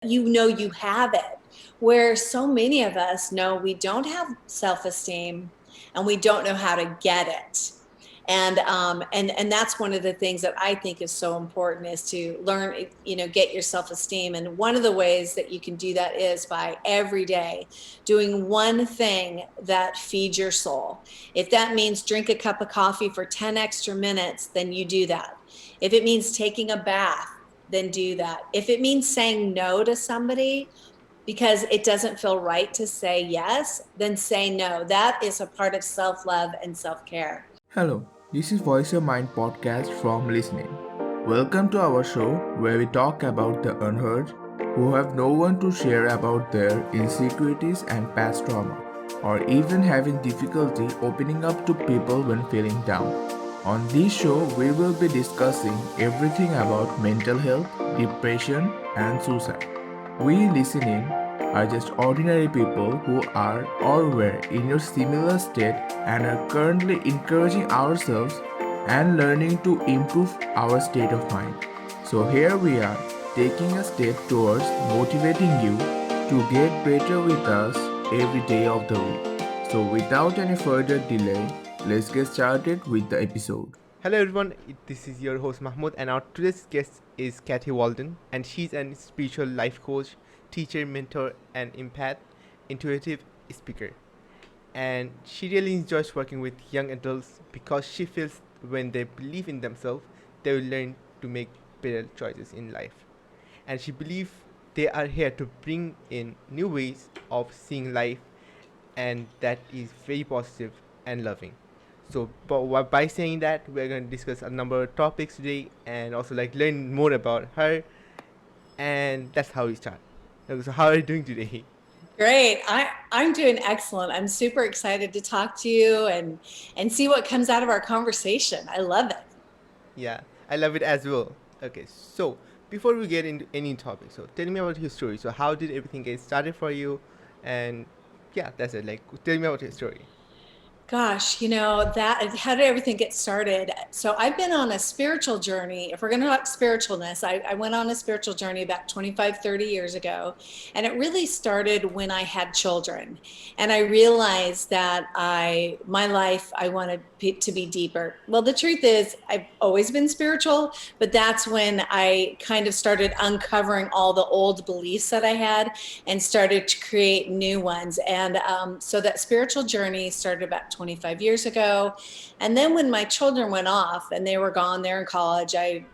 you have it. Where so many of us know we don't have self-esteem and we don't know how to get it. And that's one of the things that I think is so important is to learn, get your self-esteem. And one of the ways that you can do that is by every day doing one thing that feeds your soul. If that means drink a cup of coffee for 10 extra minutes, then you do that. If it means taking a bath, then do that. If it means saying no to somebody because it doesn't feel right to say yes, then say no. That is a part of self-love and self-care. Hello, this is Voice Your Mind podcast from Listening. Welcome to our show where we talk about the unheard who have no one to share about their insecurities and past trauma, or even having difficulty opening up to people when feeling down. On this show, we will be discussing everything about mental health, depression, and suicide. We listening are just ordinary people who are or were in your similar state and are currently encouraging ourselves and learning to improve our state of mind. So here we are taking a step towards motivating you to get better with us every day of the week. So without any further delay, let's get started with the episode. Hello everyone, this is your host Mahmoud, and our today's guest is Cathy Walden, and she's a spiritual life coach, teacher, mentor, and empath, intuitive speaker. And she really enjoys working with young adults because she feels when they believe in themselves, they will learn to make better choices in life. And she believes they are here to bring in new ways of seeing life, and that is very positive and loving. So, by saying that, we're going to discuss a number of topics today and also learn more about her, and that's how we start. Okay, so, how are you doing today? Great. I'm doing excellent. I'm super excited to talk to you and see what comes out of our conversation. I love it. Yeah, I love it as well. Okay, so before we get into any topic, so tell me about your story. So, how did everything get started for you? And yeah, that's it. Tell me about your story. Gosh, that how did everything get started? So I've been on a spiritual journey. If we're going to talk spiritualness, I went on a spiritual journey about 25, 30 years ago. And it really started when I had children. And I realized that my life, I wanted to be deeper. Well, the truth is, I've always been spiritual, but that's when I kind of started uncovering all the old beliefs that I had and started to create new ones. And so that spiritual journey started about 25 years ago. And then when my children went off and they were gone, they're in college, I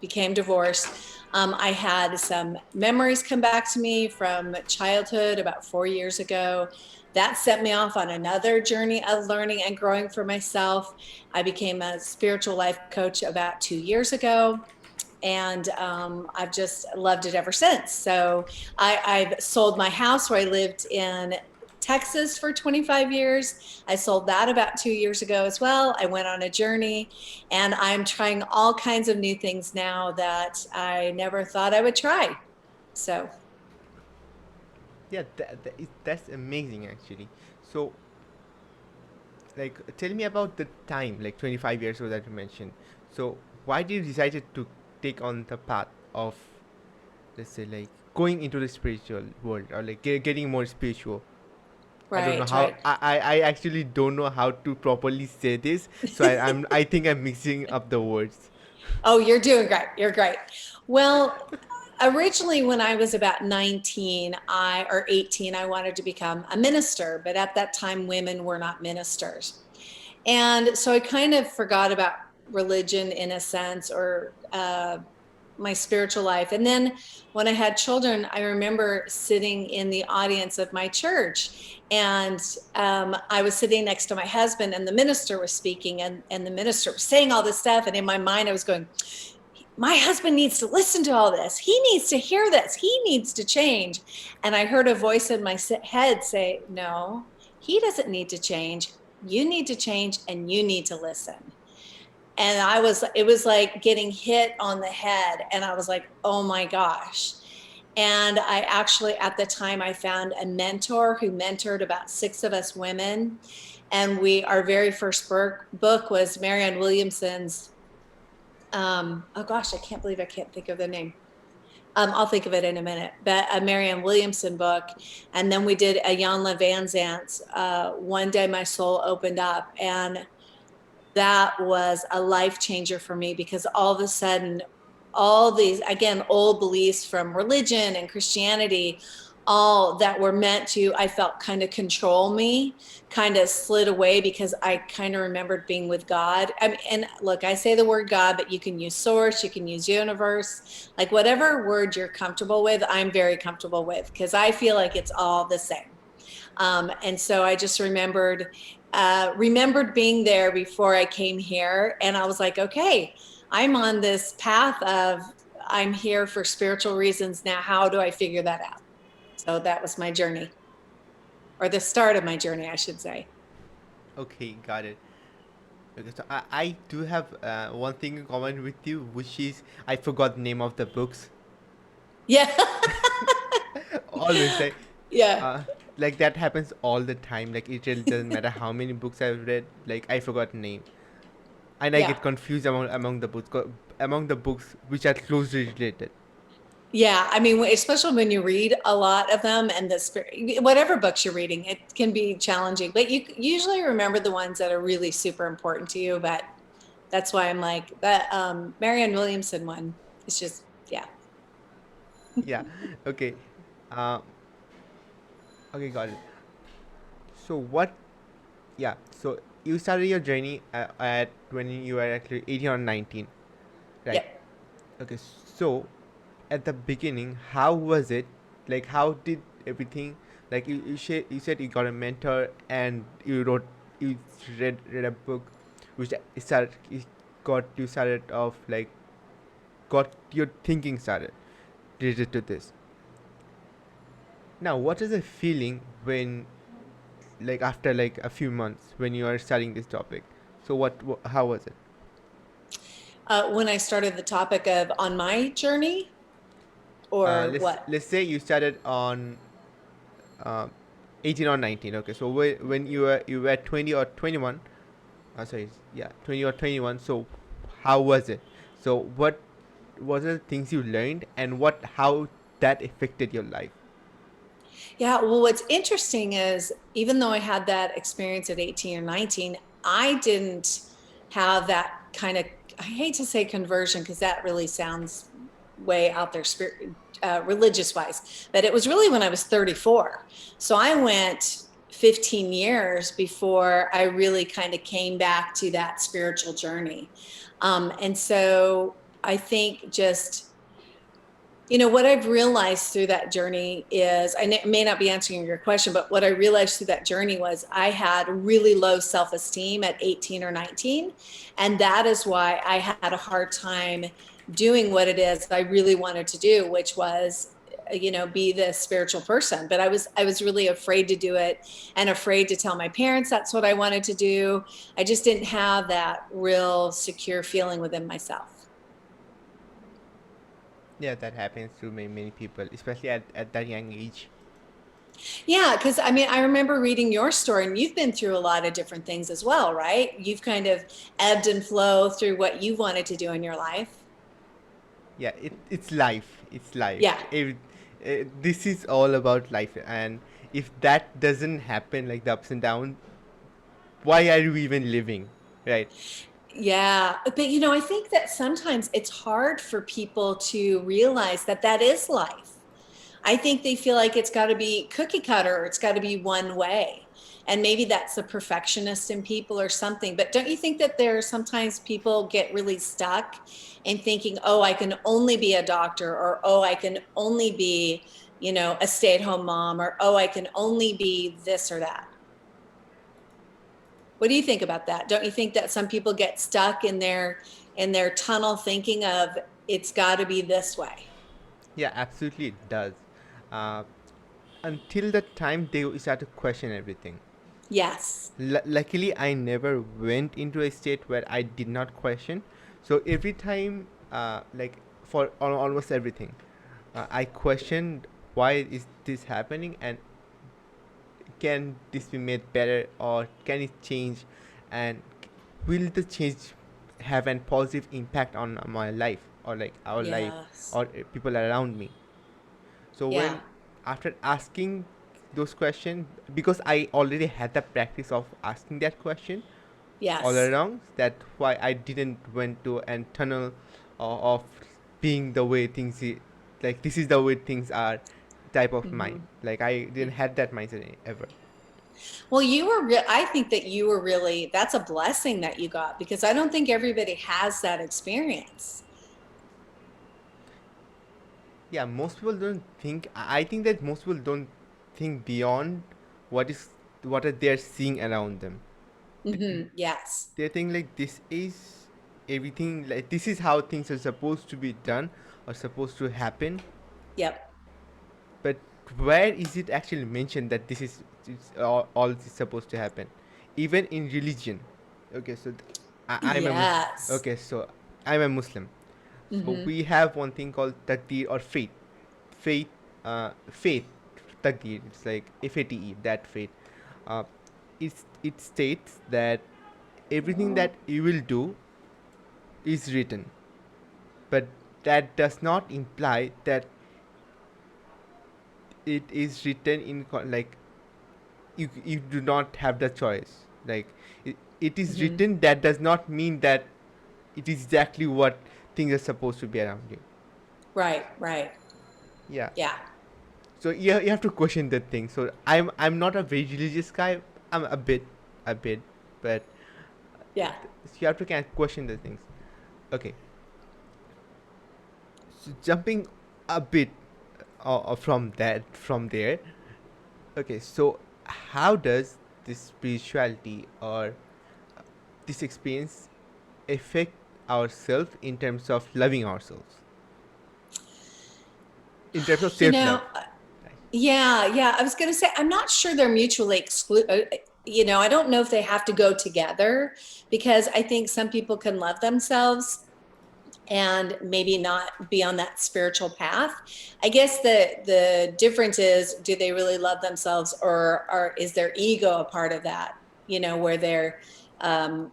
became divorced. I had some memories come back to me from childhood about 4 years ago. That set me off on another journey of learning and growing for myself. I became a spiritual life coach about 2 years ago. And I've just loved it ever since. So I've sold my house where I lived in Texas for 25 years. I sold that about 2 years ago as well. I went on a journey and I'm trying all kinds of new things now that I never thought I would try. So, Yeah, that's amazing actually. So, tell me about the time, 25 years ago that you mentioned. So, why did you decided to take on the path of, let's say, going into the spiritual world, or getting more spiritual? I don't know right, how. right. I actually don't know how to properly say this, so I think I'm mixing up the words. Oh, you're doing great. You're great. Well, originally when I was about 19, or 18, I wanted to become a minister, but at that time women were not ministers. And so I kind of forgot about religion in a sense, or my spiritual life. And then when I had children, I remember sitting in the audience of my church, and I was sitting next to my husband, and the minister was speaking, and the minister was saying all this stuff. And in my mind, I was going, my husband needs to listen to all this. He needs to hear this. He needs to change. And I heard a voice in my head say, no, he doesn't need to change. You need to change, and you need to listen. And it was like getting hit on the head. And I was like, oh my gosh. And I actually, at the time, I found a mentor who mentored about 6 of us women. And our very first book was Marianne Williamson's, oh gosh, I can't believe I can't think of the name. I'll think of it in a minute, but a Marianne Williamson book. And then we did a Jan Van Zant's, One Day My Soul Opened Up. And that was a life changer for me, because all of a sudden, all these, again, old beliefs from religion and Christianity, all that were meant to, I felt, kind of control me, kind of slid away, because I kind of remembered being with God. I mean, and look, I say the word God, but you can use source, you can use universe, like whatever word you're comfortable with, I'm very comfortable with, because I feel like it's all the same. And so I just remembered being there before I came here, and I was like, okay, I'm on this path of, I'm here for spiritual reasons. Now, how do I figure that out? So that was my journey, or the start of my journey, I should say. Okay, got it. Okay, so I do have one thing in common with you, which is I forgot the name of the books. Yeah. Always Yeah. uh, like that happens all the time. Like it really doesn't matter how many books I've read. Like I forgot the name, and I Yeah. get confused among the books which are closely related. Yeah, I mean, especially when you read a lot of them, and whatever books you're reading, it can be challenging, but you usually remember the ones that are really super important to you. But that's why I'm like that, Marianne Williamson one. It's just, yeah. Yeah. Okay. Uh, okay, got it. So what? Yeah. So you started your journey at when you were actually 18 or 19, right? Yeah. Okay. So at the beginning, how was it? Like, how did everything? Like, you said you got a mentor and you read a book, which started, it got you started off, like, got your thinking started related to this. Now, what is the feeling when, like, after like a few months when you are studying this topic? So, how was it? When I started the topic of on my journey, or what? Let's say you started on uh, 18 or 19. Okay, so when you were 20 or 21, sorry, yeah, 20 or 21. So how was it? So what was the things you learned, and what how that affected your life? Yeah, well, what's interesting is, even though I had that experience at 18 or 19, I didn't have that kind of, I hate to say conversion, because that really sounds way out there, religious wise, but it was really when I was 34. So I went 15 years before I really kind of came back to that spiritual journey. And so I think just, what I've realized through that journey is, I may not be answering your question, but what I realized through that journey was I had really low self-esteem at 18 or 19. And that is why I had a hard time doing what it is I really wanted to do, which was, be this spiritual person. But I was really afraid to do it, and afraid to tell my parents that's what I wanted to do. I just didn't have that real secure feeling within myself. Yeah, that happens to many people, especially at that young age. Yeah, because I mean, I remember reading your story, and you've been through a lot of different things as well, right? You've kind of ebbed and flowed through what you wanted to do in your life. Yeah, it's life. It's life. Yeah. This is all about life, and if that doesn't happen, like the ups and downs, why are you even living, right? Yeah. But, I think that sometimes it's hard for people to realize that that is life. I think they feel like it's got to be cookie cutter, or it's got to be one way. And maybe that's the perfectionist in people or something. But don't you think that there are sometimes people get really stuck in thinking, oh, I can only be a doctor, or oh, I can only be, a stay-at-home mom, or oh, I can only be this or that. What do you think about that? Don't you think that some people get stuck in their tunnel thinking of, it's got to be this way? Yeah, absolutely, it does. Uh, until the time they start to question everything. Yes. Luckily, I never went into a state where I did not question. So every time, like for almost everything, I questioned why is this happening, and can this be made better, or can it change, and will the change have a positive impact on my life or like our life Yes. or people around me. So Yeah. when after asking those questions, because I already had the practice of asking that question all Yes. around, that's why I didn't went to an tunnel of being the way things like this is the way things are type of mind. Like I didn't had that mindset ever. Well, I think that you were really, that's a blessing that you got because I don't think everybody has that experience. Yeah, most people don't think. I think that most people don't think beyond what is what are they're seeing around them. Yes. They think like this is everything, like this is how things are supposed to be done or supposed to happen. Yep. But where is it actually mentioned that this is all this is supposed to happen? Even in religion. Okay, so I'm a Yes. okay, so I'm a Muslim. So we have one thing called taqdeer or fate. Faith, taqdeer. It's like fate, that fate. Uh, it states that everything that you will do is written, but that does not imply that it is written in like you do not have the choice. Like it is written, that does not mean that it is exactly what things are supposed to be around you. Right. Right. Yeah. Yeah. So you have to question that thing. So I'm not a very religious guy. I'm a bit, but Yeah. you have to kind of question the things. Okay. So jumping a bit from there. Okay, so how does this spirituality or this experience affect ourselves in terms of loving ourselves, in terms of You self know, love? yeah, yeah. I was going to say, I'm not sure they're mutually exclusive. I don't know if they have to go together because I think some people can love themselves and maybe not be on that spiritual path. I guess the difference is, do they really love themselves, or is their ego a part of that? Where um,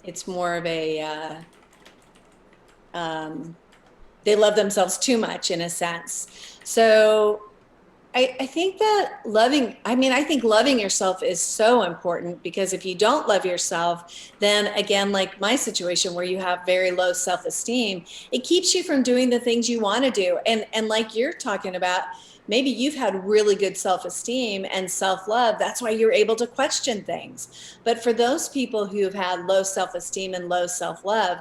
it's more of um, they love themselves too much in a sense. So I think that I think loving yourself is so important because if you don't love yourself, then again, like my situation where you have very low self-esteem, it keeps you from doing the things you want to do. And like you're talking about, maybe you've had really good self-esteem and self-love. That's why you're able to question things. But for those people who've had low self-esteem and low self-love,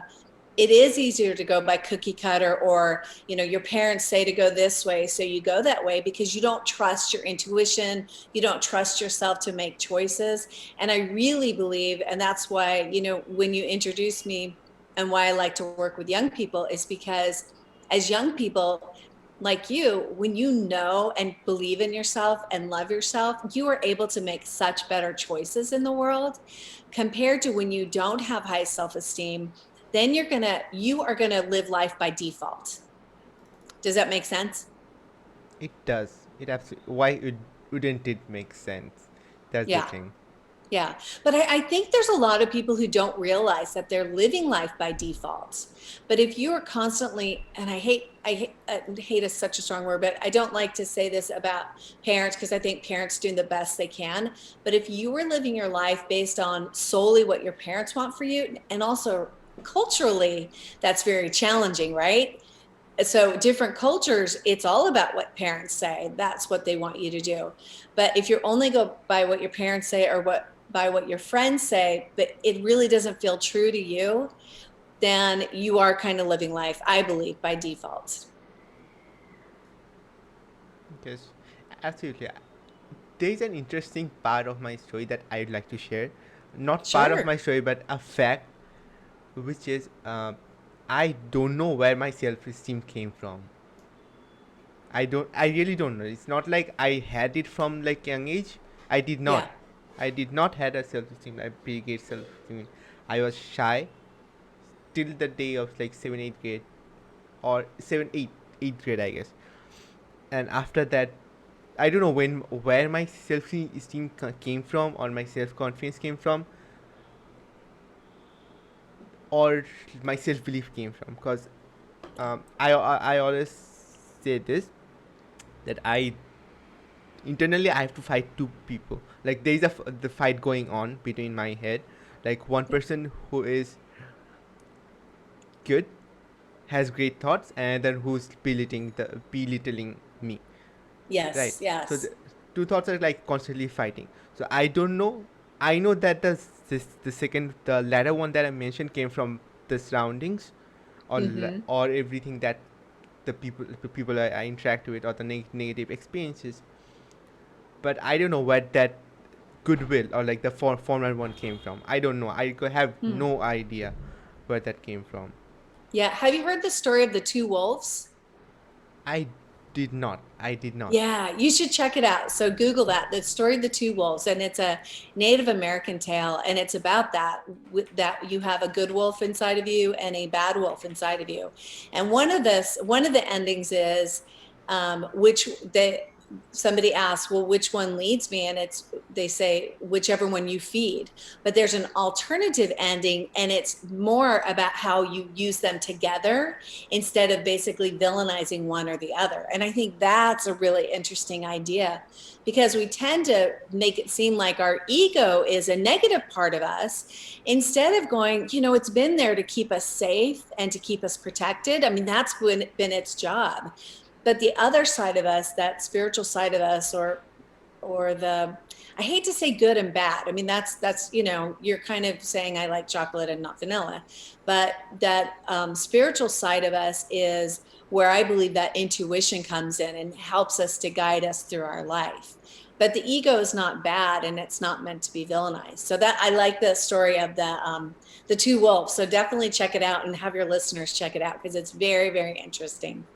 it is easier to go by cookie cutter, or your parents say to go this way, so you go that way because you don't trust your intuition, you don't trust yourself to make choices. And I really believe, and that's why when you introduce me and why I like to work with young people, is because as young people like you, when you know and believe in yourself and love yourself, you are able to make such better choices in the world compared to when you don't have high self-esteem. Then you are gonna live life by default. Does that make sense? It does. It absolutely. Why wouldn't it make sense? That's the Yeah. thing. Yeah. But I think there's a lot of people who don't realize that they're living life by default. But if you are constantly, and I hate is such a strong word, but I don't like to say this about parents because I think parents doing the best they can. But if you were living your life based on solely what your parents want for you, and also culturally, that's very challenging, right? So different cultures, it's all about what parents say. That's what they want you to do. But if you only go by what your parents say or by what your friends say, but it really doesn't feel true to you, then you are kind of living life, I believe, by default. Yes, absolutely. There is an interesting part of my story that I'd like to share. Not part of Sure. my story, but a fact, which is I don't know where my self-esteem came from. I really don't know. It's not like I had it from like young age. I did not. Yeah. I did not had a self-esteem, like pretty great self-esteem. I was shy till the day of like 7, 8th grade, or 7, 8, 8th grade, I guess. And after that, I don't know where my self-esteem came from, or my self-confidence came from, or my self-belief came from. Because I always say this, that I internally I have to fight two people. Like there is the fight going on between my head, like one person who is good, has great thoughts, and then who's belittling me, right? Yes, So yes. the two thoughts are like constantly fighting. So I don't know. I know that the latter one that I mentioned came from the surroundings, Mm-hmm. or everything that the people I interact with, or the negative experiences. But I don't know where that goodwill, or like the former one came from. I don't know. Have Hmm. no idea where that came from. Yeah. Have you heard the story of the two wolves? I did not. I did not. Yeah, you should check it out. So Google that, the story of the two wolves, and it's a Native American tale, and it's about that that you have a good wolf inside of you and a bad wolf inside of you. And one of the endings is which they somebody asks, well, which one leads me? And it's they say whichever one you feed. But there's an alternative ending, and it's more about how you use them together instead of basically villainizing one or the other. And I think that's a really interesting idea because we tend to make it seem like our ego is a negative part of us instead of going, it's been there to keep us safe and to keep us protected. I mean, that's been its job. But the other side of us, that spiritual side of us, or the I hate to say good and bad. I mean, that's you're kind of saying I like chocolate and not vanilla, but that spiritual side of us is where I believe that intuition comes in and helps us to guide us through our life. But the ego is not bad, and it's not meant to be villainized. So that I like the story of the two wolves. So definitely check it out and have your listeners check it out because it's very, very interesting.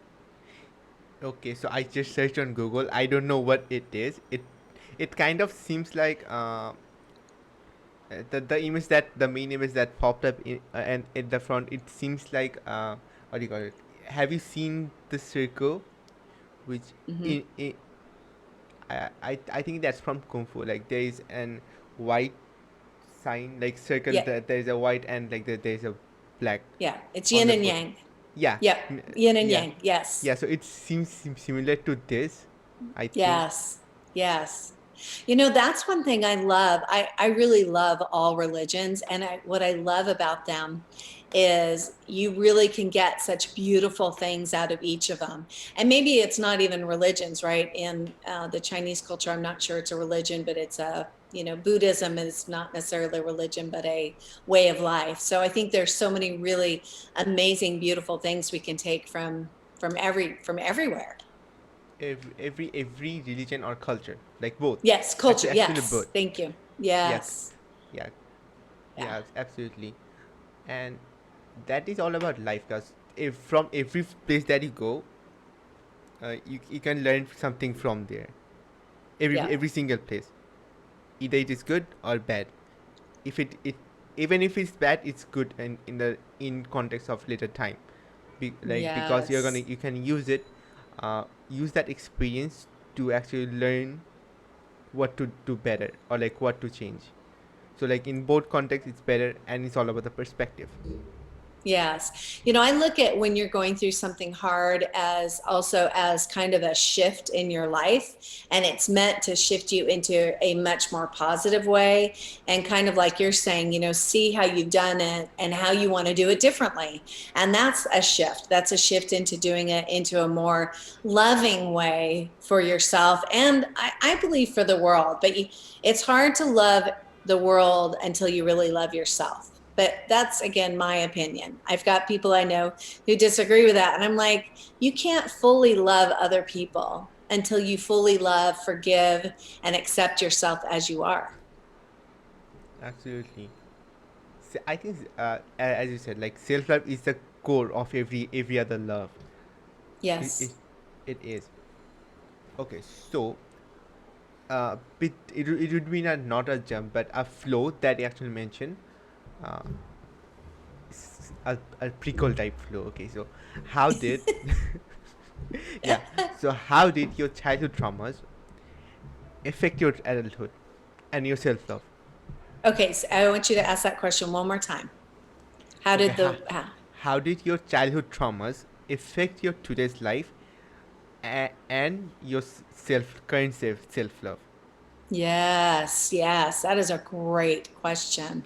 Okay, so I just searched on Google. I don't know what it is. It kind of seems like the main image that popped up and at the front. It seems like what do you call it? Have you seen the circle? Which Hmm. in I think that's from Kung Fu. Like there is an white sign, like circle. Yeah, There is a white, and like there's a black yeah. It's on yin the and bottom. yang. Yeah, Yep. Yin and yeah, yang. Yes. yeah. So it seems similar to this, I think. Yes. Yes. That's one thing I love. I really love all religions. And what I love about them is you really can get such beautiful things out of each of them. And maybe it's not even religions, right? In the Chinese culture, I'm not sure it's a religion, but it's Buddhism is not necessarily a religion, but a way of life. So I think there's so many really amazing, beautiful things we can take from everywhere. Every religion or culture, like both. Yes, culture. Actually, both. Yes. Thank you. Yeah, Yes. yeah, Yeah. yeah. Absolutely. And that is all about life, guys. If from every place that you go, you can learn something from there. Yeah. Every single place, either it is good or bad. If it even if it's bad, it's good, and in context of later time. Because Yes. you can use it, use that experience to actually learn what to do better, or like what to change. So like in both contexts, it's better, and it's all about the perspective. Yes. I look at when you're going through something hard as also as kind of a shift in your life. And it's meant to shift you into a much more positive way. And kind of like you're saying, see how you've done it and how you want to do it differently. And that's a shift. That's a shift into doing it into a more loving way for yourself. And I believe for the world. But it's hard to love the world until you really love yourself. But that's again my opinion. I've got people I know who disagree with that. And I'm like, you can't fully love other people until you fully love, forgive, and accept yourself as you are. Absolutely. I think, as you said, like self love is the core of every other love. It, it, Yes. it is. Okay, so it would be not a jump, but a flow that you actually mentioned. Uh, a prequel type flow. Okay, so how did yeah? So how did your childhood traumas affect your adulthood and your self love? Okay, so I want you to ask that question one more time. How Okay, did how the how did your childhood traumas affect your today's life and your current self love? Yes, that is a great question.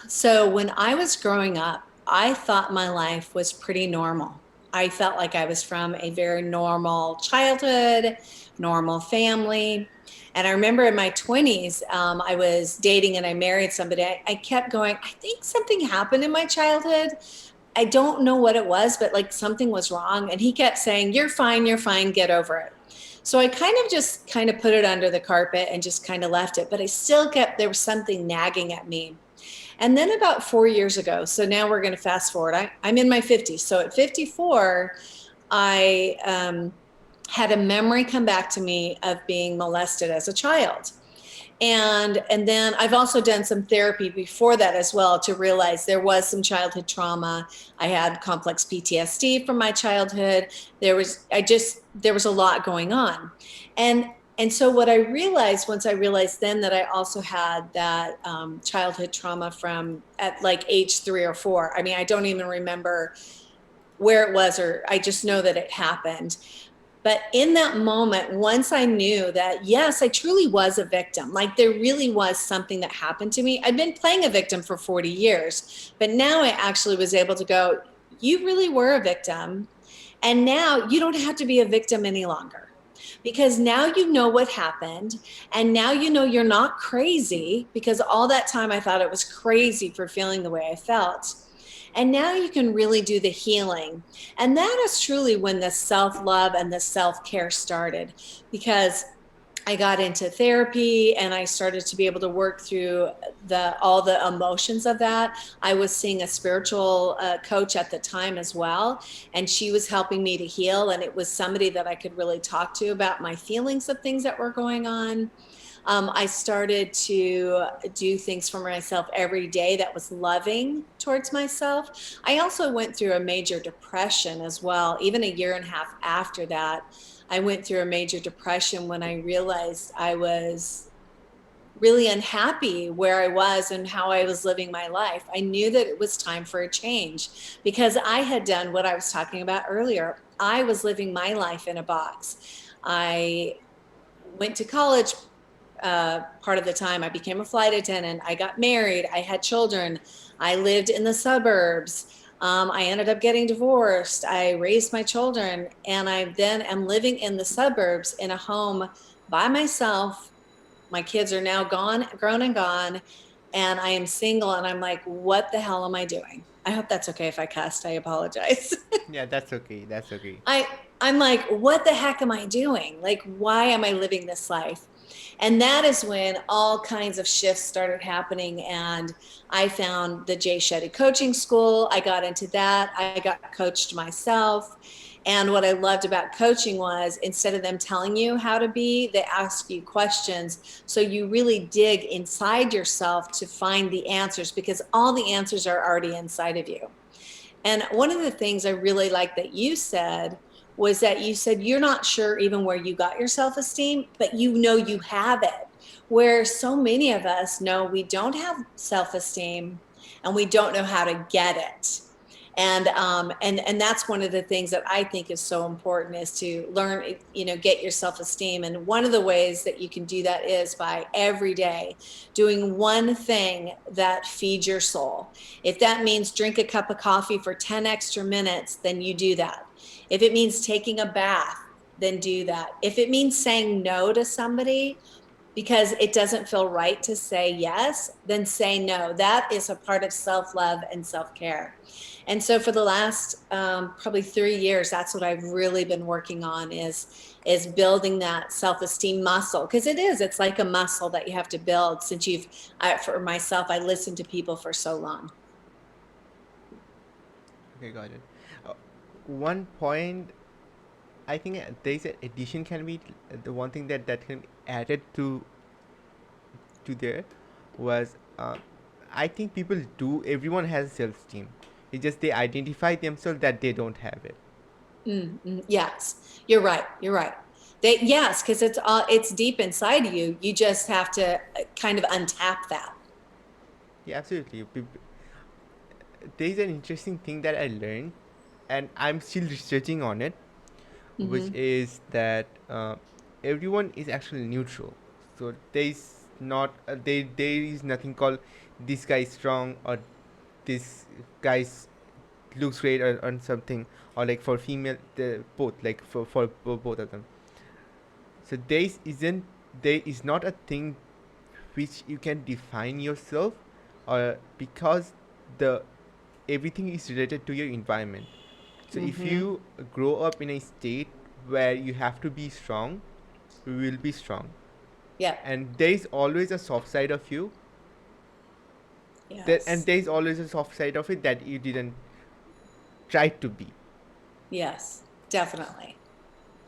So when I was growing up, I thought my life was pretty normal. I felt like I was from a very normal childhood, normal family. And I remember in my 20s, I was dating and I married somebody. I kept going, I think something happened in my childhood. I don't know what it was, but like something was wrong. And he kept saying, you're fine, get over it. So I kind of put it under the carpet and just kind of left it. But I still kept, there was something nagging at me. And then about 4 years ago, so now we're going to fast forward. I'm in my 50s. So at 54, I had a memory come back to me of being molested as a child. And then I've also done some therapy before that as well to realize there was some childhood trauma. I had complex PTSD from my childhood. There was a lot going on. And and so what I realized once I realized then that I also had that childhood trauma from at like age 3 or 4. I mean, I don't even remember where it was, or I just know that it happened. But in that moment, once I knew that, yes, I truly was a victim, like there really was something that happened to me. I'd been playing a victim for 40 years, but now I actually was able to go, you really were a victim. And now you don't have to be a victim any longer, because now you know what happened. And now you know you're not crazy, because all that time I thought it was crazy for feeling the way I felt. And now you can really do the healing. And that is truly when the self love and the self care started, because I got into therapy and I started to be able to work through all the emotions of that. I was seeing a spiritual coach at the time as well, and she was helping me to heal. And it was somebody that I could really talk to about my feelings of things that were going on. I started to do things for myself every day that was loving towards myself. I also went through a major depression as well. Even a year and a half after that, I went through a major depression when I realized I was really unhappy where I was and how I was living my life. I knew that it was time for a change, because I had done what I was talking about earlier. I was living my life in a box. I went to college part of the time. I became a flight attendant. I got married. I had children. I lived in the suburbs. I ended up getting divorced. I raised my children. And I then am living in the suburbs in a home by myself. My kids are now gone, grown and gone. And I am single. And I'm like, what the hell am I doing? I hope that's okay if I cussed. I apologize. Yeah, that's okay. That's okay. I I'm like, what the heck am I doing? Like, why am I living this life? And that is when all kinds of shifts started happening. And I found the Jay Shetty coaching school. I got into that. I got coached myself. And what I loved about coaching was, instead of them telling you how to be, they ask you questions. So you really dig inside yourself to find the answers, because all the answers are already inside of you. And one of the things I really like that you said was that you said you're not sure even where you got your self esteem, but you know you have it. Where so many of us know we don't have self esteem and we don't know how to get it. And that's one of the things that I think is so important, is to learn, get your self-esteem. And one of the ways that you can do that is by every day doing one thing that feeds your soul. If that means drink a cup of coffee for 10 extra minutes, then you do that. If it means taking a bath, then do that. If it means saying no to somebody because it doesn't feel right to say yes, then say no. That is a part of self-love and self-care. And so for the last probably 3 years, that's what I've really been working on, is building that self-esteem muscle. Because it's like a muscle that you have to build, since for myself, I listened to people for so long. Okay, got it. One point, I think there's an addition can be the one thing that can be added to there was I think people do, everyone has self-esteem. It's just they identify themselves that they don't have it. Yes, you're right. You're right. Yes, because it's deep inside of you. You just have to kind of untap that. Yeah, absolutely. There's an interesting thing that I learned and I'm still researching on it, which Mm-hmm. is that everyone is actually neutral. So there is nothing called this guy is strong or this guy's looks great or something, or like for female both, like for both of them. So there is not a thing which you can define yourself, or because the everything is related to your environment. So if Mm-hmm. you grow up in a state where you have to be strong, you will be strong, Yeah. and there is always a soft side of you, and Yes. there is always a soft side of it that you didn't try to be. Yes. Definitely.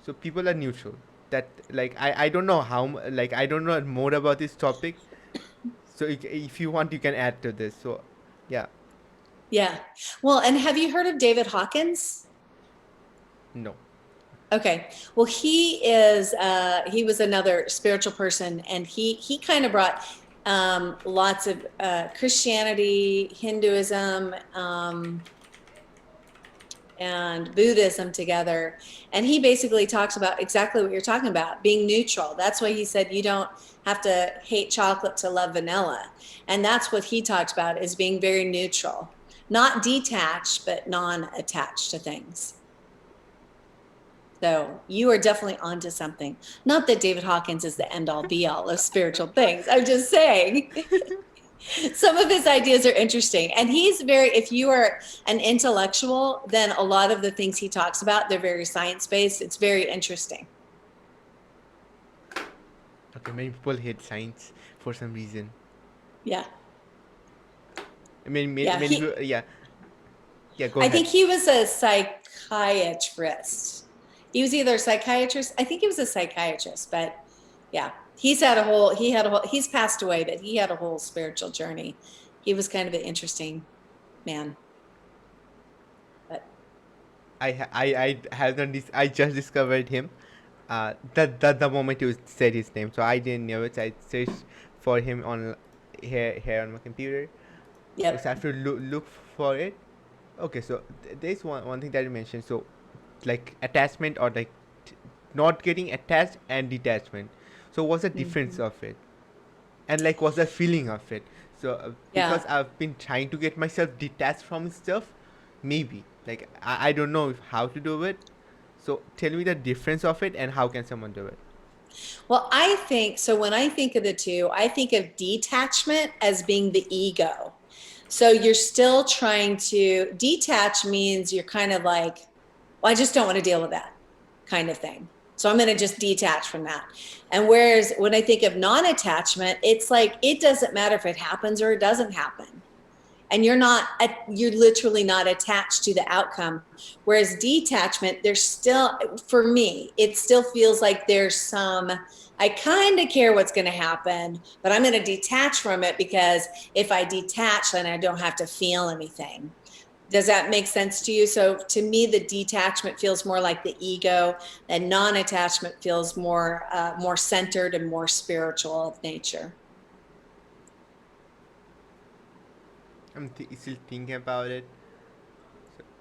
So people are neutral. That, like, I don't know like I don't know more about this topic. So if you want, you can add to this. So yeah. Yeah. Well, and have you heard of David Hawkins? No. Okay. Well, he was another spiritual person, and he kind of brought lots of Christianity, Hinduism, and Buddhism together. And he basically talks about exactly what you're talking about, being neutral. That's why he said you don't have to hate chocolate to love vanilla. And that's what he talks about, is being very neutral, not detached, but non-attached to things. So you are definitely onto something. Not that David Hawkins is the end all be all of spiritual things. I'm just saying some of his ideas are interesting. And he's very, if you are an intellectual, then a lot of the things he talks about, they're very science based. It's very interesting. Okay, many people hate science for some reason. Yeah. I mean, Yeah. many people. Yeah, yeah. Go I ahead. think he was a psychiatrist. He was either a psychiatrist. I think he was a psychiatrist, but yeah, he's passed away, but he had a whole spiritual journey. He was kind of an interesting man. But I have done this. I just discovered him. The moment you said his name, so I didn't know it. I searched for him on here on my computer. So I yep. have to look for it. Okay, so there's one thing that you mentioned. So, like attachment, or like not getting attached and detachment. So what's the difference Mhm. of it? And like what's the feeling of it? So Yeah. because I've been trying to get myself detached from stuff, maybe like I don't know how to do it. So tell me the difference of it and how can someone do it? Well, I think so. When I think of the two, I think of detachment as being the ego. So you're still trying to detach, means you're kind of like, well, I just don't want to deal with that kind of thing. So I'm going to just detach from that. And whereas when I think of non attachment, it's like it doesn't matter if it happens or it doesn't happen. And you're literally not attached to the outcome. Whereas detachment, there's still, for me, it still feels like there's some, I kind of care what's going to happen, but I'm going to detach from it, because if I detach, then I don't have to feel anything. Does that make sense to you? So to me, the detachment feels more like the ego, and non-attachment feels more centered and more spiritual of nature. I'm still thinking about it.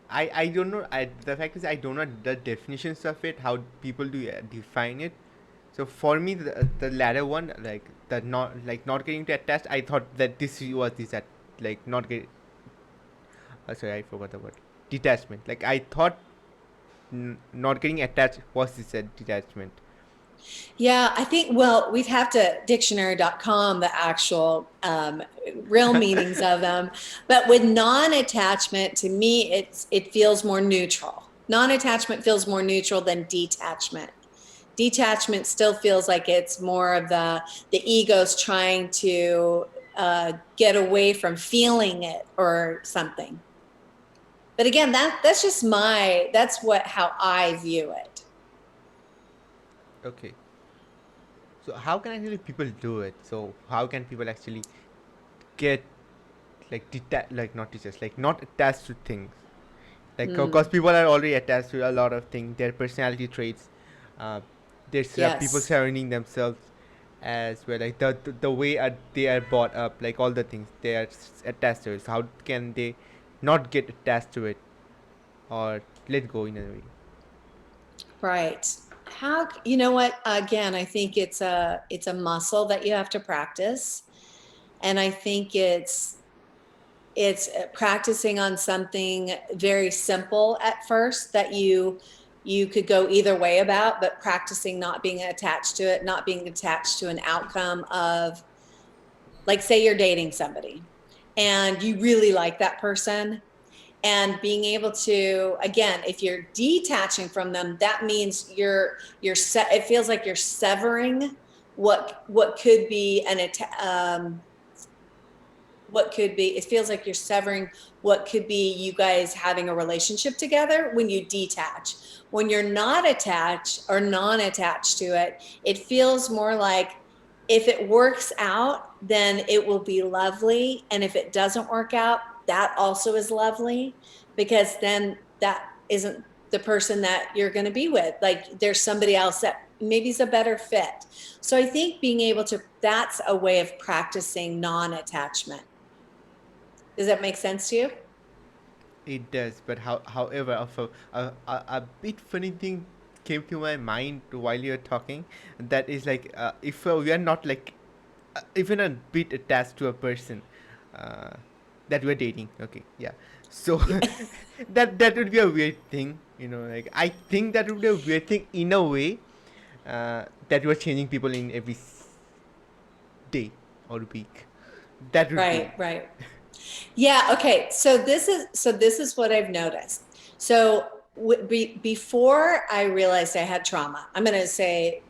I don't know. The fact is I don't know the definitions of it. How people do define it. So for me, the latter one, like the not getting to attached, I thought that this was this at like not get. Sorry, I forgot the word. Detachment. Like I thought, not getting attached was this detachment. Yeah, I think, well, we'd have to dictionary.com the actual real meanings of them. But with non-attachment, to me, it feels more neutral. Non-attachment feels more neutral than detachment. Detachment still feels like it's more of the ego's trying to get away from feeling it or something. But again, that's just that's what how I view it. Okay. So how can actually people do it? So how can people actually get like like not teachers, like not attached to things? Like because Mm, people are already attached to a lot of things, their personality traits. Uh, there's people yes. surrounding themselves as well, like the way they are brought up, like all the things they are attached to it. So how can they not get attached to it? or let go in a way. Right. You know what? Again, I think it's a muscle that you have to practice. And I think it's practicing on something very simple at first that you could go either way about, but practicing not being attached to it, not being attached to an outcome of, like, say you're dating somebody and you really like that person, and being able to, again, if you're detaching from them, that means it feels like you're severing what could be what could be, it feels like you're severing what could be you guys having a relationship together when you detach. When you're not attached or non-attached to it, it feels more like, if it works out, then it will be lovely. And if it doesn't work out, that also is lovely, because then that isn't the person that you're going to be with. Like, there's somebody else that maybe is a better fit. So I think being able to, that's a way of practicing non-attachment. Does that make sense to you? It does, but however, a bit funny thing came to my mind while you're talking. That is like, if we are not like even a bit attached to a person uh, that we're dating. Okay, yeah. So that would be a weird thing, Like, I think that would be a weird thing in a way, that we're changing people in every day or week. That would be. Right, right. Yeah, okay. So this is what I've noticed. So before I realized I had trauma, I'm going to say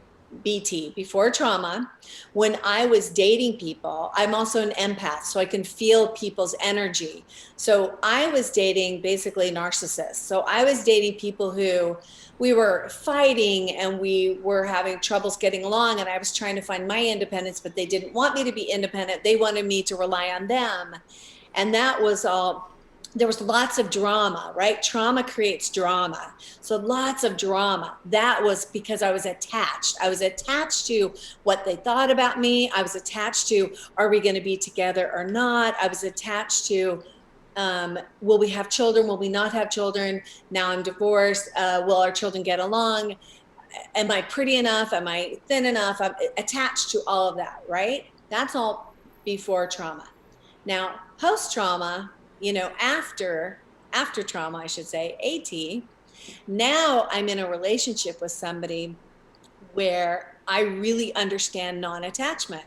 BT, before trauma, when I was dating people, I'm also an empath, so I can feel people's energy. So I was dating basically narcissists. So I was dating people who, we were fighting and we were having troubles getting along, and I was trying to find my independence, but they didn't want me to be independent. They wanted me to rely on them. And that was all, there was lots of drama, right? Trauma creates drama. So lots of drama. That was because I was attached. I was attached to what they thought about me. I was attached to, are we going to be together or not? I was attached to, will we have children? Will we not have children? Now I'm divorced. Will our children get along? Am I pretty enough? Am I thin enough? I'm attached to all of that, right? That's all before trauma. Now, post trauma, after trauma, I should say, AT, now I'm in a relationship with somebody where I really understand non-attachment,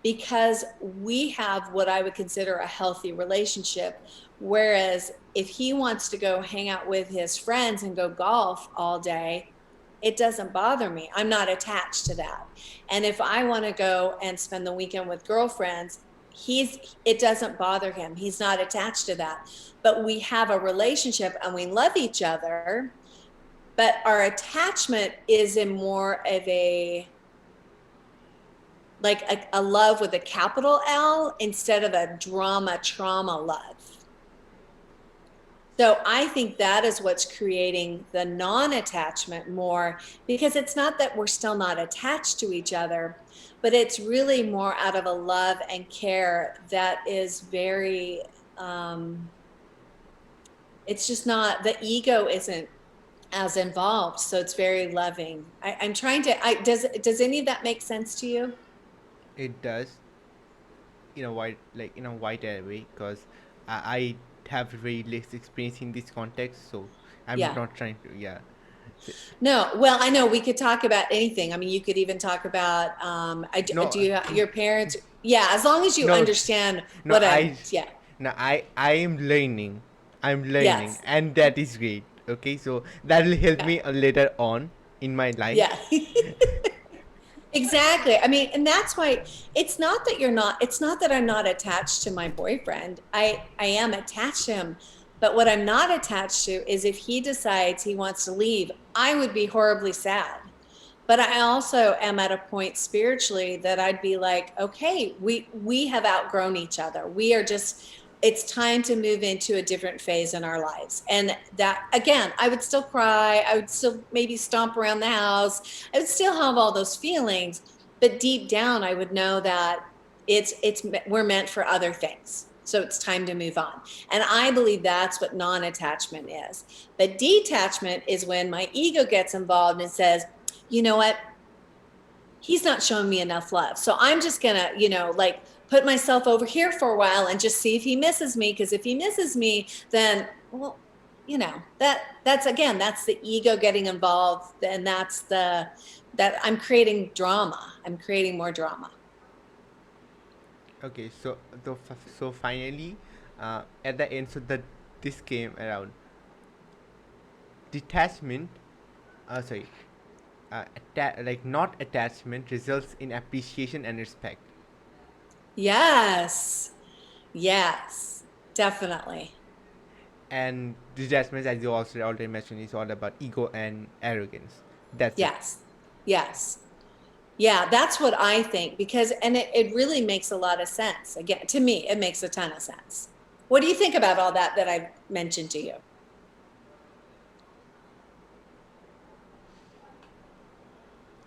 because we have what I would consider a healthy relationship. Whereas if he wants to go hang out with his friends and go golf all day, it doesn't bother me. I'm not attached to that. And if I want to go and spend the weekend with girlfriends, it doesn't bother him. He's not attached to that. But we have a relationship and we love each other, but our attachment is in more of a, like a love with a capital L instead of a trauma love. So I think that is what's creating the non-attachment more, because it's not that we're still not attached to each other, but it's really more out of a love and care that is very, it's just not, the ego isn't as involved. So it's very loving. I'm trying to, does any of that make sense to you? It does, in a wider way, because I have very less experience in this context, so I'm Yeah. not trying to. Yeah. So, No, well, I know we could talk about anything. I mean, you could even talk about, no, do you, your parents? Yeah, as long as you no, understand no. what yeah, No, I am learning. I'm learning, yes, and that is great. Okay, so that will help yeah, me later on in my life. yeah. Exactly. I mean, and that's why it's not that I'm not attached to my boyfriend. I am attached to him. But what I'm not attached to is if he decides he wants to leave, I would be horribly sad. But I also am at a point spiritually that I'd be like, okay, we have outgrown each other. We are just, it's time to move into a different phase in our lives. And that, again, I would still cry. I would still maybe stomp around the house. I would still have all those feelings, but deep down I would know that it's we're meant for other things. So it's time to move on. And I believe that's what non-attachment is. But detachment is when my ego gets involved and says, you know what? He's not showing me enough love. So I'm just going to, like put myself over here for a while and just see if he misses me. Because if he misses me, then, well, that's again, that's the ego getting involved. And that I'm creating drama. I'm creating more drama. Okay, so finally, at the end, so that this came around. Detachment, sorry, like not attachment results in appreciation and respect. Yes. Yes, definitely. And detachment, as you also already mentioned, is all about ego and arrogance. That's it. Yes. Yes. Yeah, that's what I think because, and it really makes a lot of sense. Again, to me, it makes a ton of sense. What do you think about all that I've mentioned to you?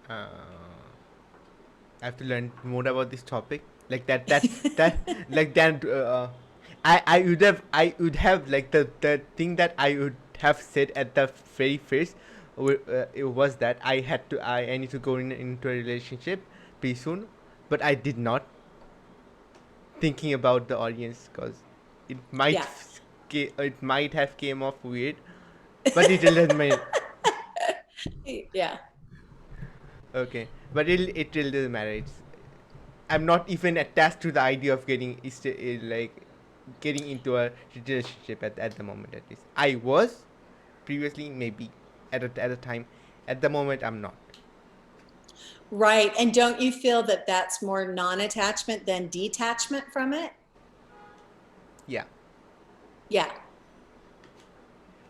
Uh, I have to learn more about this topic. Like that like that. I would have like the thing that I would have said at the very first. It was that I need to go into a relationship pretty soon, but I did not thinking about the audience because it might Yeah. it might have came off weird, but it doesn't matter. Yeah. Okay, but it really doesn't matter. I'm not even attached to the idea of like getting into a relationship at the moment. At least I was previously, maybe at a time. At the moment, I'm not. Right. And don't you feel that that's more non-attachment than detachment from it? Yeah, Yeah.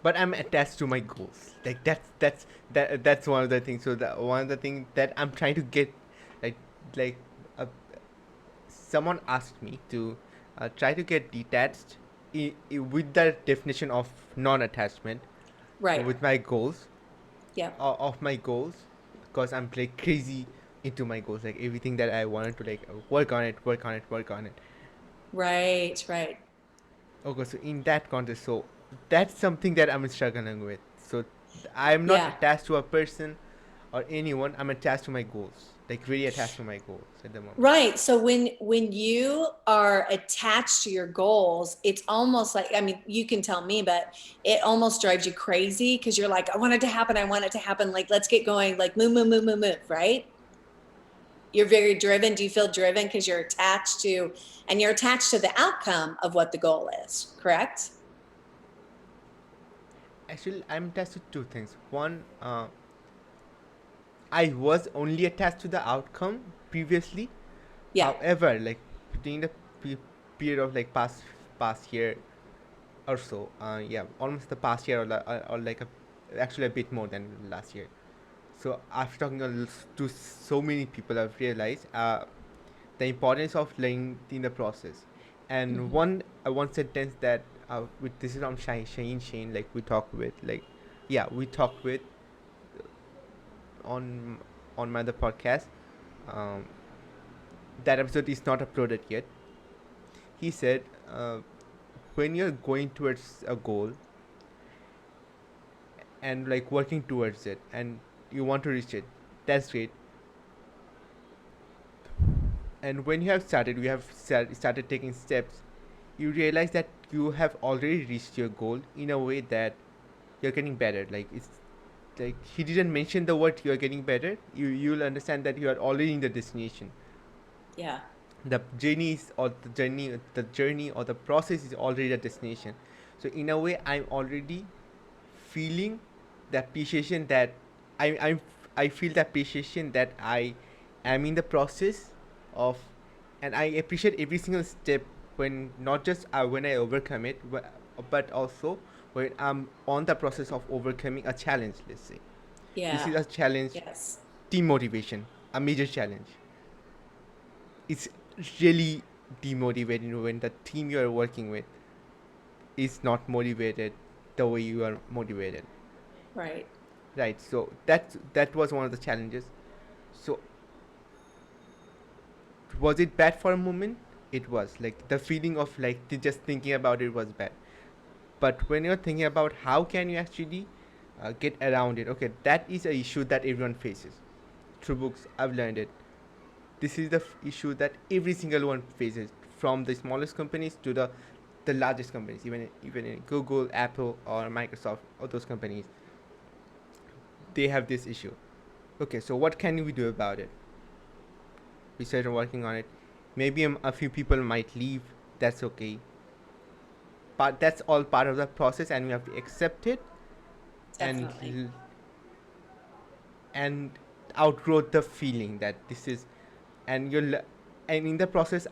but I'm attached to my goals. Like that's one of the things. So that one of the things that I'm trying to get, like like uh, someone asked me to try to get detached with the definition of non-attachment Right. with my goals Yeah. of my goals, because I'm like crazy into my goals, like everything that I wanted to like work on it, work on it, work on it. Right. Right. Okay, so in that context, so that's something that I'm struggling with. So I'm not Yeah. attached to a person or anyone. I'm attached to my goals, like really attached to my goals at the moment. Right. So when you are attached to your goals, it's almost like, I mean, you can tell me, but it almost drives you crazy because you're like, I want it to happen. I want it to happen. Like, let's get going. Like, move, move, move, move, move. Right. You're very driven. Do you feel driven because you're attached to the outcome of what the goal is, correct? Actually, I'm attached to two things. One, I was only attached to the outcome previously. Yeah. However, like during the period of like past year or so, yeah, almost the past year, or like actually a bit more than last year. So after talking to so many people, I've realized the importance of learning in the process. And Mhm. one sentence that with this is on Shane, like we talked with, like yeah, we talked with on my other podcast. Um, that episode is not uploaded yet. He said, when you're going towards a goal and like working towards it and you want to reach it, that's great. And when you have started, you have started taking steps, you realize that you have already reached your goal in a way that you're getting better. Like it's like he didn't mention the word you're getting better. You'll understand that you are already in the destination. Yeah. The journey or the process is already a destination. So in a way, I'm already feeling the appreciation that I I feel the appreciation that I am in the process of, and I appreciate every single step, when not just when I overcome it, but also when I'm on the process of overcoming a challenge. Let's say this Yeah. is a challenge, Yes. team motivation, a major challenge. It's really demotivating when the team you are working with is not motivated the way you are motivated. Right. Right. So that was one of the challenges. So was it bad for a moment? it was like the feeling of like just thinking about it was bad. But when you're thinking about how can you actually get around it, okay, that is a issue that everyone faces. Through books, I've learned it. This is the issue that every single one faces, from the smallest companies to the largest companies, even in Google, Apple, or Microsoft, or those companies, they have this issue. Okay, so what can we do about it? We started working on it. Maybe a few people might leave. That's okay, but that's all part of the process, and we have to accept it and Definitely. and outgrow the feeling that this is, and and in the process,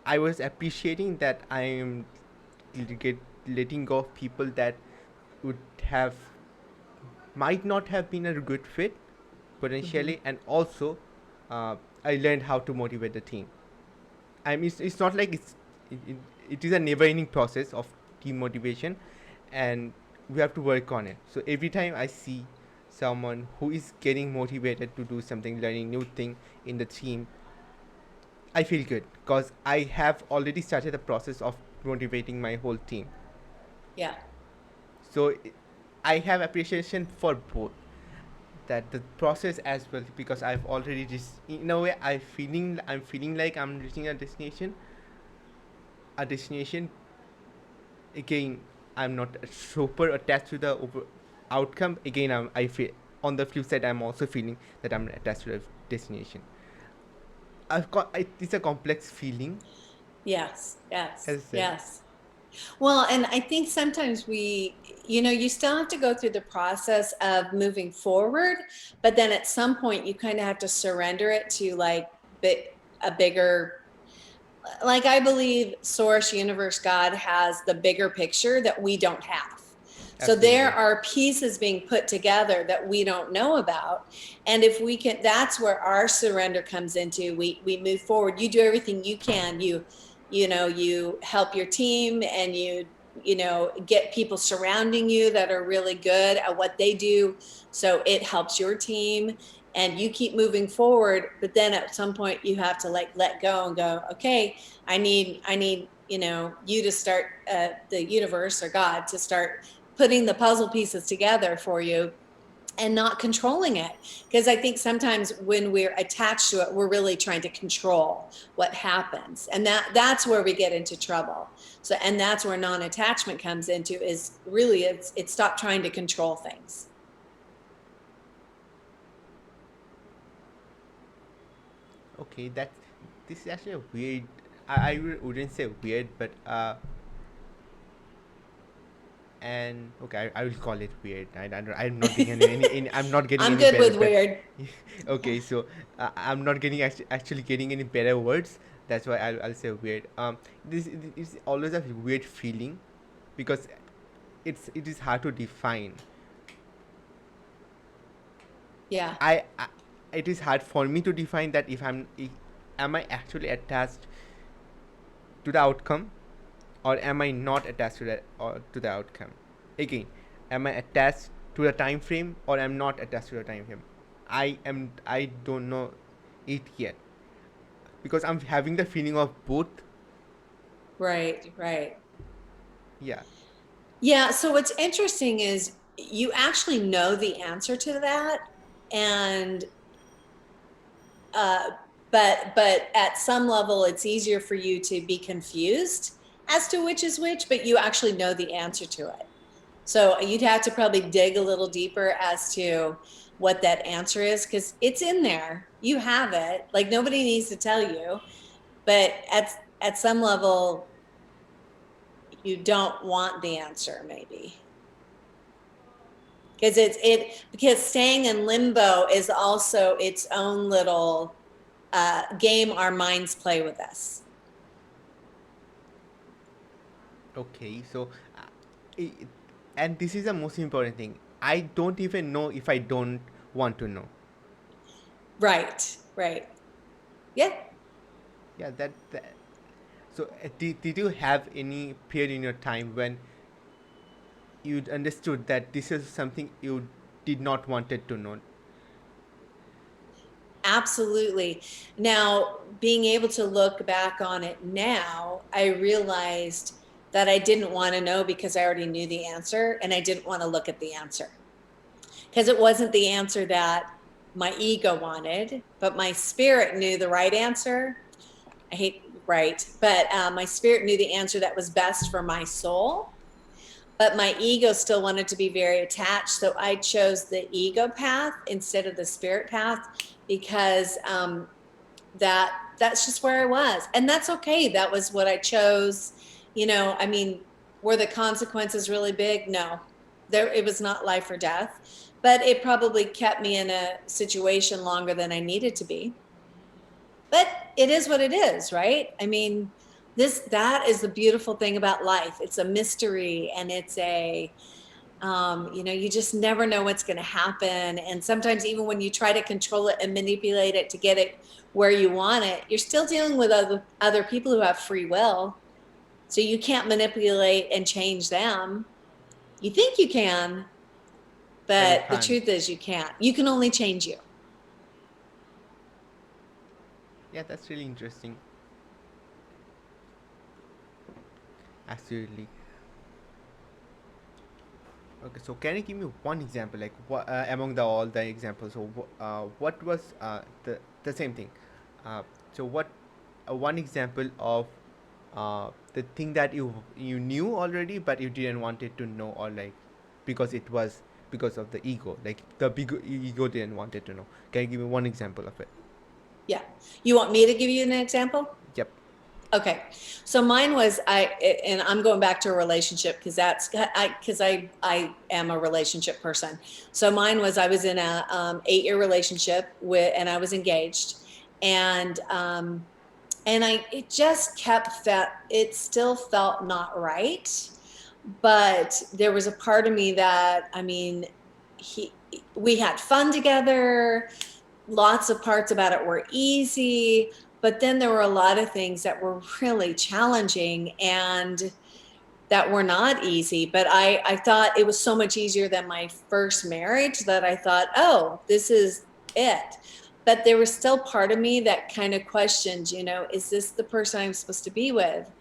I was appreciating that I am get letting go of people that would have might not have been a good fit Hmm. potentially, and also I learned how to motivate the team. I mean, it's not like it, it, it is a never-ending process of team motivation, and we have to work on it. So every time I see someone who is getting motivated to do something, learning new thing in the team, I feel good because I have already started the process of motivating my whole team. Yeah. So I have appreciation for both, that the process as well, because I've already just in a way I'm feeling like I'm reaching a destination. Again, I'm not super attached to the outcome. Again, I feel on the flip side I'm also feeling that I'm attached to the destination. It's a complex feeling, Yes. Yes. as I said. Yes. Well, and I think sometimes you still have to go through the process of moving forward, but then at some point you kind of have to surrender it to like a bigger, like I believe source, universe, God has the bigger picture that we don't have. So there Absolutely. are pieces being put together that we don't know about. And if we can, that's where our surrender comes into. We move forward. You do everything you can. You help your team, and you get people surrounding you that are really good at what they do. So it helps your team, and you keep moving forward. But then at some point you have to like let go and go, okay, I need you to start, the universe or God to start putting the puzzle pieces together for you, and not controlling it. Because I think sometimes when we're attached to it, we're really trying to control what happens, and that's where we get into trouble. So, and that's where non-attachment comes into, is really it's stop trying to control things. Okay, this is actually a weird. I wouldn't say weird, but and okay, I will call it weird. I'm not getting any I'm not getting I'm any good with weird. okay, so I'm not getting actually getting any better words. That's why I'll say weird. This is always a weird feeling, because it is hard to define. Yeah. I it is hard for me to define that if am I actually attached to the outcome, or am I not attached to that or to the outcome? Again, am I attached to the time frame, or am not attached to the time frame? I don't know it yet, because I'm having the feeling of both. Right. Right. Yeah. Yeah. So what's interesting is you actually know the answer to that, and uh, but at some level, it's easier for you to be confused as to which is which, but you actually know the answer to it. So you'd have to probably dig a little deeper as to what that answer is, because it's in there. You have it. Like nobody needs to tell you, but at some level, you don't want the answer, maybe. Because staying in limbo is also its own little game our minds play with us. Okay. So, I and this is the most important thing. I don't even know if I don't want to know. Right, right. Yeah. Yeah. That so, did you have any period in your time when you understood that this is something you did not wanted to know? Absolutely. Now, being able to look back on it now, I realized that I didn't want to know because I already knew the answer, and I didn't want to look at the answer because it wasn't the answer that my ego wanted, but my spirit knew the right answer. I hate right, but my spirit knew the answer that was best for my soul. But my ego still wanted to be very attached. So I chose the ego path instead of the spirit path because that's just where I was. And that's okay. That was what I chose. I mean, were the consequences really big? No. It was not life or death, but it probably kept me in a situation longer than I needed to be. But it is what it is, right? I mean, that is the beautiful thing about life. It's a mystery, and it's you just never know what's going to happen. And sometimes even when you try to control it and manipulate it to get it where you want it, you're still dealing with other people who have free will. So you can't manipulate and change them. You think you can, But you but the can't. truth is you can't. You can only change you. Yeah, that's really interesting. Absolutely. Okay, so can you give me one example, like what among all the examples? So, what was the same thing? Uh, so, what one example of the thing that you knew already, but you didn't want it to know, or like because it was because of the ego, like the big ego didn't want it to know. Can you give me one example of it? Yeah. You want me to give you an example? Yep. Okay. So mine was and I'm going back to a relationship because I am a relationship person. So mine was I was in a 8-year relationship and I was engaged, and it just it still felt not right, but there was a part of me that, I mean, we had fun together. Lots of parts about it were easy, but then there were a lot of things that were really challenging and that were not easy. But I thought it was so much easier than my first marriage that I thought, oh, this is it. But there was still part of me that kind of questioned, is this the person I'm supposed to be with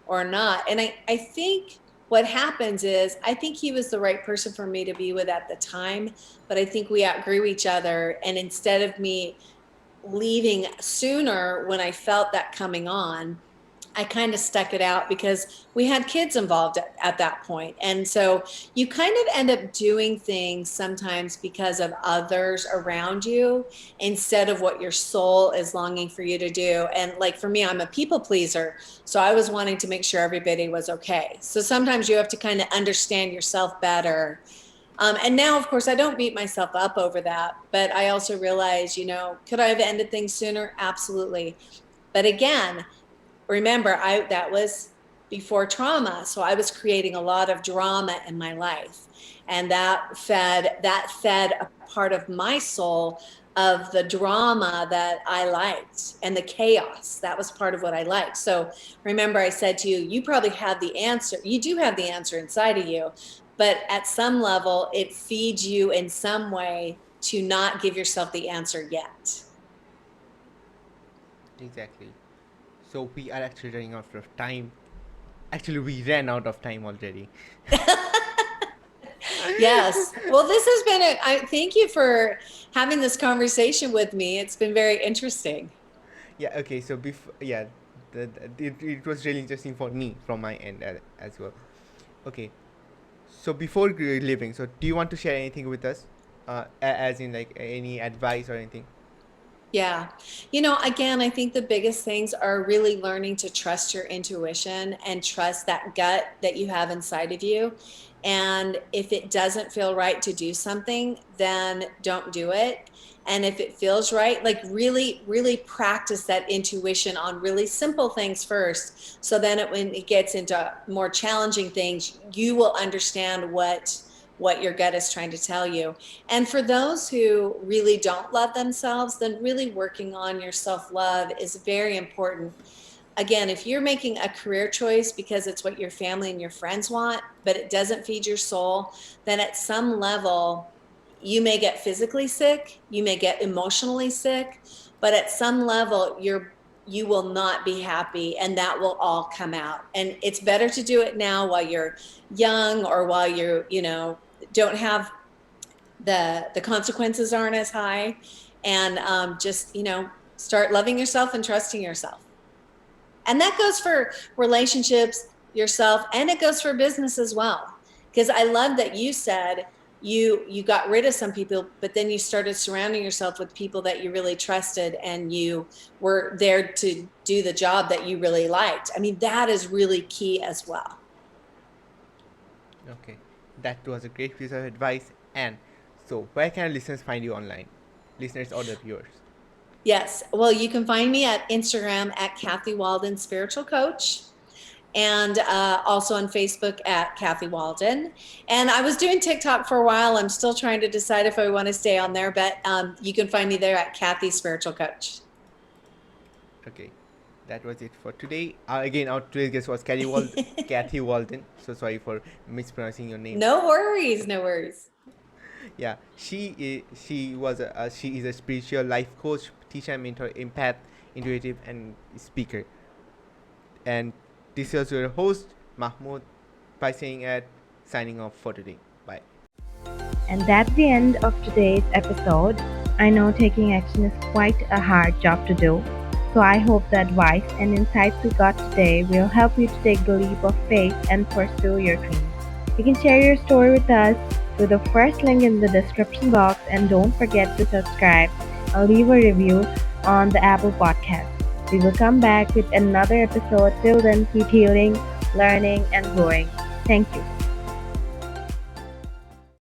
or not? And I think what happens is I think he was the right person for me to be with at the time, but I think we outgrew each other. And instead of me leaving sooner when I felt that coming on, I kind of stuck it out because we had kids involved at that point. And so you kind of end up doing things sometimes because of others around you instead of what your soul is longing for you to do. And like for me, I'm a people pleaser. So I was wanting to make sure everybody was okay. So sometimes you have to kind of understand yourself better. And now, of course, I don't beat myself up over that, but I also realize, could I have ended things sooner? Absolutely. But again, remember, that was before trauma, so I was creating a lot of drama in my life, and that fed a part of my soul of the drama that I liked and the chaos. That was part of what I liked. So remember, I said to you, you probably have the answer. You do have the answer inside of you, but at some level it feeds you in some way to not give yourself the answer yet. Exactly. So we are actually running out of time. Actually, we ran out of time already. Yes. Well, this has been I thank you for having this conversation with me. It's been very interesting. Yeah. Okay. So before, yeah, it was really interesting for me from my end as well. Okay. So before leaving, so do you want to share anything with us, as in like any advice or anything? Yeah. Again, I think the biggest things are really learning to trust your intuition and trust that gut that you have inside of you. And if it doesn't feel right to do something, then don't do it. And if it feels right, like really, really practice that intuition on really simple things first. So then when it gets into more challenging things, you will understand what your gut is trying to tell you. And for those who really don't love themselves, then really working on your self-love is very important. Again, if you're making a career choice because it's what your family and your friends want, but it doesn't feed your soul, then at some level you may get physically sick, you may get emotionally sick, but at some level you will not be happy, and that will all come out. And it's better to do it now while you're young, or while you're, don't have the consequences aren't as high, and just start loving yourself and trusting yourself. And that goes for relationships, yourself, and it goes for business as well. Because I love that you said you got rid of some people, but then you started surrounding yourself with people that you really trusted, and you were there to do the job that you really liked. I mean, that is really key as well. Okay, that was a great piece of advice. And so, where can our listeners find you online? Listeners or the viewers? Yes. Well, you can find me at Instagram at Cathy Walden Spiritual Coach, and also on Facebook at Cathy Walden. And I was doing TikTok for a while. I'm still trying to decide if I want to stay on there, but you can find me there at Cathy Spiritual Coach. Okay, that was it for today. Again, our today's guest was Cathy Walden. So sorry for mispronouncing your name. No worries, no worries. Yeah, she is a spiritual life coach, teacher, mentor, empath, intuitive, and speaker. And this is your host Mahmoud, by saying at signing off for today. Bye. And that's the end of today's episode. I know taking action is quite a hard job to do, so I hope the advice and insights we got today will help you to take the leap of faith and pursue your dreams. You can share your story with us through the first link in the description box, and don't forget to subscribe and leave a review on the Apple Podcast. We will come back with another episode. Till then, keep healing, learning, and growing. Thank you.